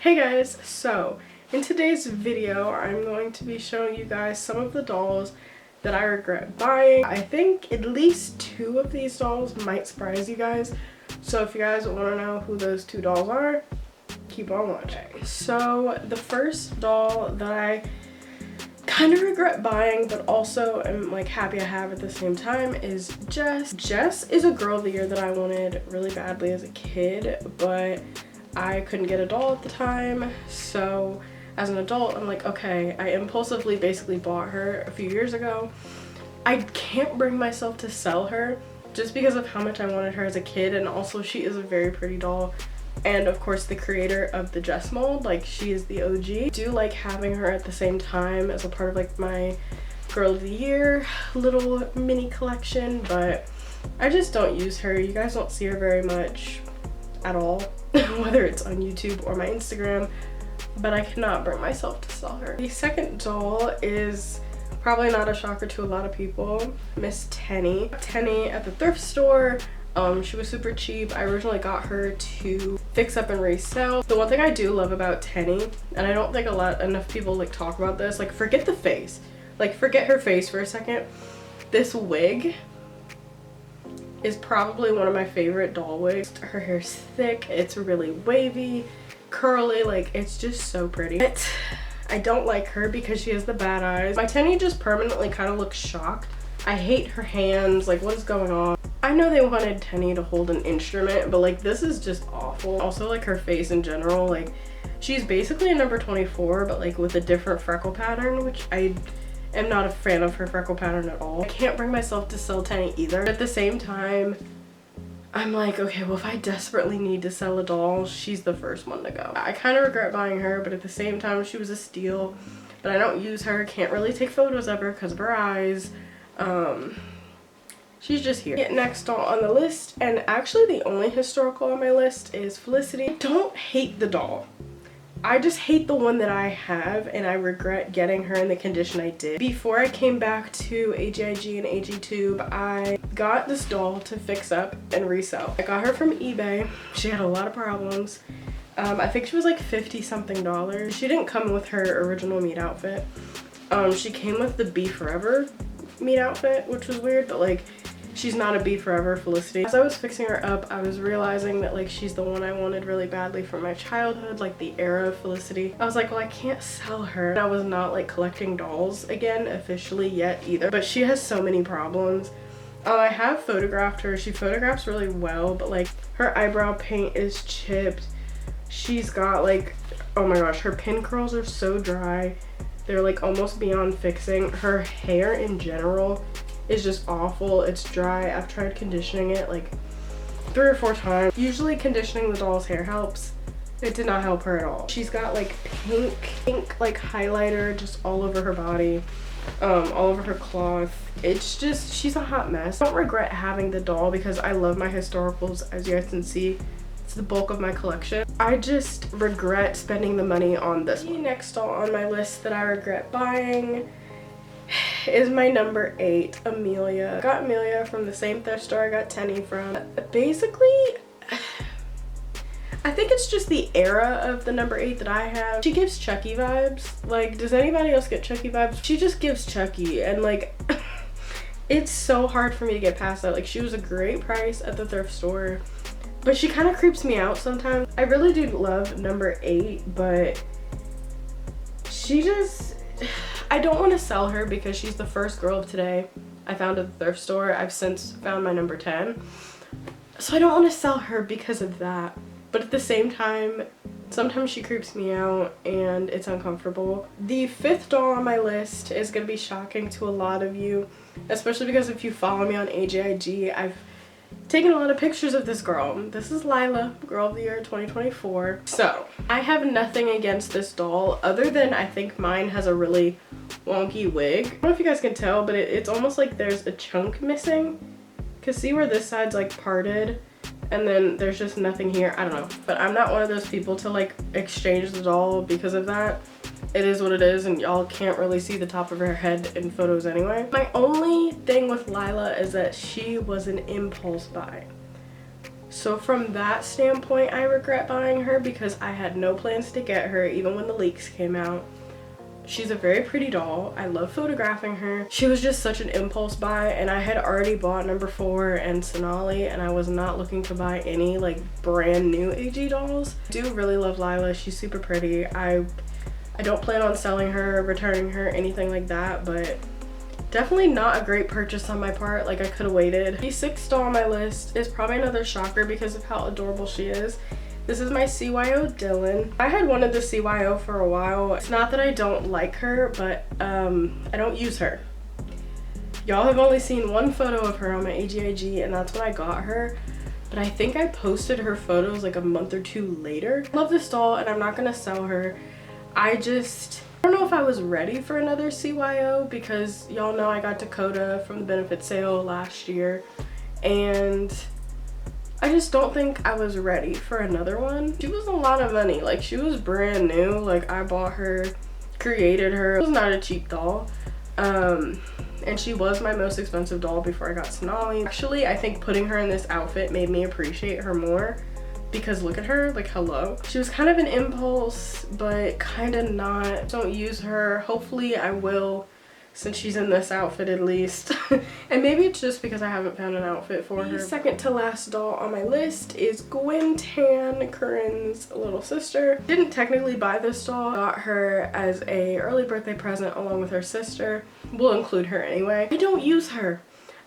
Hey guys, so in today's video I'm going to be showing you guys some of the dolls that I regret buying. I think at least 2 of these dolls might surprise you guys, so if you guys want to know who those 2 dolls are, keep on watching. So the first doll that I kind of regret buying but also am like happy I have at the same time is Jess. Jess is a girl of the year that I wanted really badly as a kid, but I couldn't get a doll at the time, so as an adult I'm like, okay, I impulsively basically bought her a few years ago. I can't bring myself to sell her just because of how much I wanted her as a kid, and also she is a very pretty doll, and of course the creator of the Jess mold, like she is the OG. I do like having her at the same time as a part of like my girl of the year little mini collection, but I just don't use her. You guys don't see her very much at all, whether it's on YouTube or my Instagram, but I cannot bring myself to sell her. The second doll is probably not a shocker to a lot of people, Miss Tenny. Tenny at the thrift store. She was super cheap. I originally got her to fix up and resell. The one thing I do love about Tenny, and I don't think enough people like talk about this, like forget the face, like forget her face for a second. This wig is probably one of my favorite doll wigs. Her hair's thick, it's really wavy, curly, like it's just so pretty. But I don't like her because she has the bad eyes. My Tenny just permanently kind of looks shocked. I hate her hands, like what is going on? I know they wanted Tenny to hold an instrument, but like this is just awful. Also like her face in general, like she's basically a number 24 but like with a different freckle pattern, which I am not a fan of her freckle pattern at all. I can't bring myself to sell Tenny either. At the same time, I'm like, okay, well if I desperately need to sell a doll, she's the first one to go. I kind of regret buying her, but at the same time she was a steal, but I don't use her, can't really take photos of her because of her eyes. She's just here. Next doll on the list, and actually the only historical on my list, is Felicity. I don't hate the doll. I just hate the one that I have, and I regret getting her in the condition I did. Before I came back to AGIG and AGTube, I got this doll to fix up and resell. I got her from eBay. She had a lot of problems. I think she was like 50 something dollars. She didn't come with her original meat outfit. She came with the Be Forever meat outfit, which was weird, but like she's not a Be Forever Felicity. As I was fixing her up, I was realizing that like she's the one I wanted really badly from my childhood, like the era of Felicity. I was like, well I can't sell her. And I was not like collecting dolls again officially yet either, but she has so many problems. I have photographed her. She photographs really well, but like her eyebrow paint is chipped. She's got like, oh my gosh, her pin curls are so dry. They're like almost beyond fixing. Her hair in general is just awful. It's dry. I've tried conditioning it like 3 or 4 times. Usually conditioning the doll's hair helps. It did not help her at all. She's got like pink like highlighter just all over her body, all over her cloth. It's just, she's a hot mess. I don't regret having the doll because I love my historicals, as you guys can see. It's the bulk of my collection. I just regret spending the money on this one. The next doll on my list that I regret buying is my number 8, Amelia. I got Amelia from the same thrift store I got Tenny from. Basically, I think it's just the era of the number 8 that I have. She gives Chucky vibes. Like, does anybody else get Chucky vibes? She just gives Chucky, and like it's so hard for me to get past that. Like, she was a great price at the thrift store, but she kind of creeps me out sometimes. I really do love number 8, but she just, I don't want to sell her because she's the first girl of today I found at the thrift store. I've since found my number 10. So I don't want to sell her because of that. But at the same time, sometimes she creeps me out and it's uncomfortable. The 5th doll on my list is going to be shocking to a lot of you, especially because if you follow me on AGIG, I've taken a lot of pictures of this girl. This is Lila, Girl of the Year 2024. So I have nothing against this doll other than I think mine has a really wonky wig. I don't know if you guys can tell, but it's almost like there's a chunk missing. Cause see where this side's like parted and then there's just nothing here. I don't know, but I'm not one of those people to like exchange the doll because of that. It is what it is, and y'all can't really see the top of her head in photos anyway. My only thing with Lila is that she was an impulse buy. So from that standpoint, I regret buying her because I had no plans to get her even when the leaks came out. She's a very pretty doll. I love photographing her. She was just such an impulse buy, and I had already bought number 4 and Sonali, and I was not looking to buy any like brand new AG dolls. I do really love Lila. She's super pretty. I don't plan on selling her, returning her, anything like that, but definitely not a great purchase on my part. Like, I could have waited. The 6th doll on my list is probably another shocker because of how adorable she is. This is my CYO Dylan. I had wanted the CYO for a while. It's not that I don't like her, but I don't use her. Y'all have only seen one photo of her on my AGIG, and that's when I got her. But I think I posted her photos like a month or 2 later. I love this doll, and I'm not gonna sell her. I don't know if I was ready for another CYO because y'all know I got Dakota from the benefit sale last year, and I just don't think I was ready for another one. She was a lot of money. Like, she was brand new. Like, I bought her, created her. It was not a cheap doll. And she was my most expensive doll before I got Sonali. Actually, I think putting her in this outfit made me appreciate her more because look at her, like, hello. She was kind of an impulse, but kind of not. Don't use her. Hopefully I will, since she's in this outfit at least. And maybe it's just because I haven't found an outfit for her. The second to last doll on my list is Gwen Tan, Corinne's little sister. Didn't technically buy this doll. Got her as a early birthday present along with her sister. We'll include her anyway. I don't use her.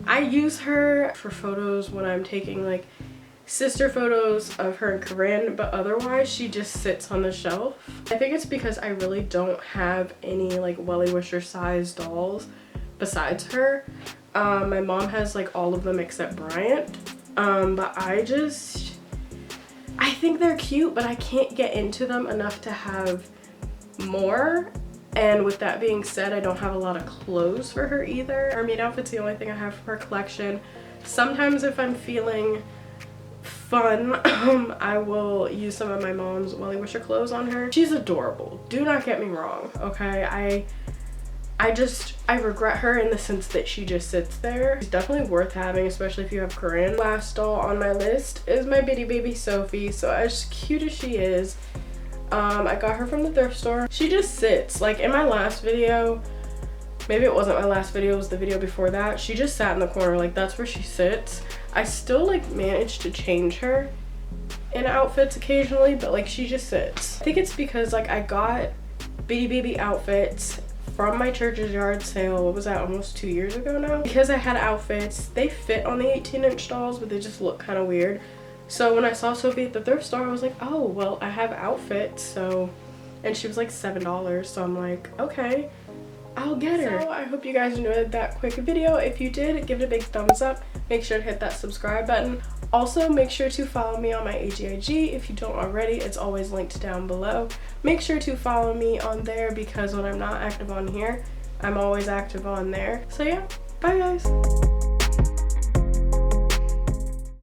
I use her for photos when I'm taking like sister photos of her and Corinne, but otherwise she just sits on the shelf. I think it's because I really don't have any like Welly Wisher size dolls besides her. My mom has like all of them except Bryant, but I think they're cute, but I can't get into them enough to have more. And with that being said, I don't have a lot of clothes for her either. Her maid outfit's the only thing I have from her collection. Sometimes if I'm feeling fun, I will use some of my mom's Welly Wisher clothes on her. She's adorable, do not get me wrong, okay? I regret her in the sense that she just sits there. She's definitely worth having, especially if you have Corinne. Last doll on my list is my bitty baby Sophie. So as cute as she is, I got her from the thrift store. She just sits, like in my last video, maybe it wasn't my last video, it was the video before that, she just sat in the corner, like that's where she sits. I still like managed to change her in outfits occasionally, but like she just sits. I think it's because like I got bitty baby outfits from my church's yard sale. What was that, almost 2 years ago now? Because I had outfits, they fit on the 18-inch dolls, but they just look kind of weird. So when I saw Sophie at the thrift store, I was like, oh, well, I have outfits, so, and she was like $7, so I'm like, okay, I'll get her. So I hope you guys enjoyed that quick video. If you did, give it a big thumbs up. Make sure to hit that subscribe button. Also, make sure to follow me on my AGIG if you don't already. It's always linked down below. Make sure to follow me on there because when I'm not active on here, I'm always active on there. So yeah, bye guys.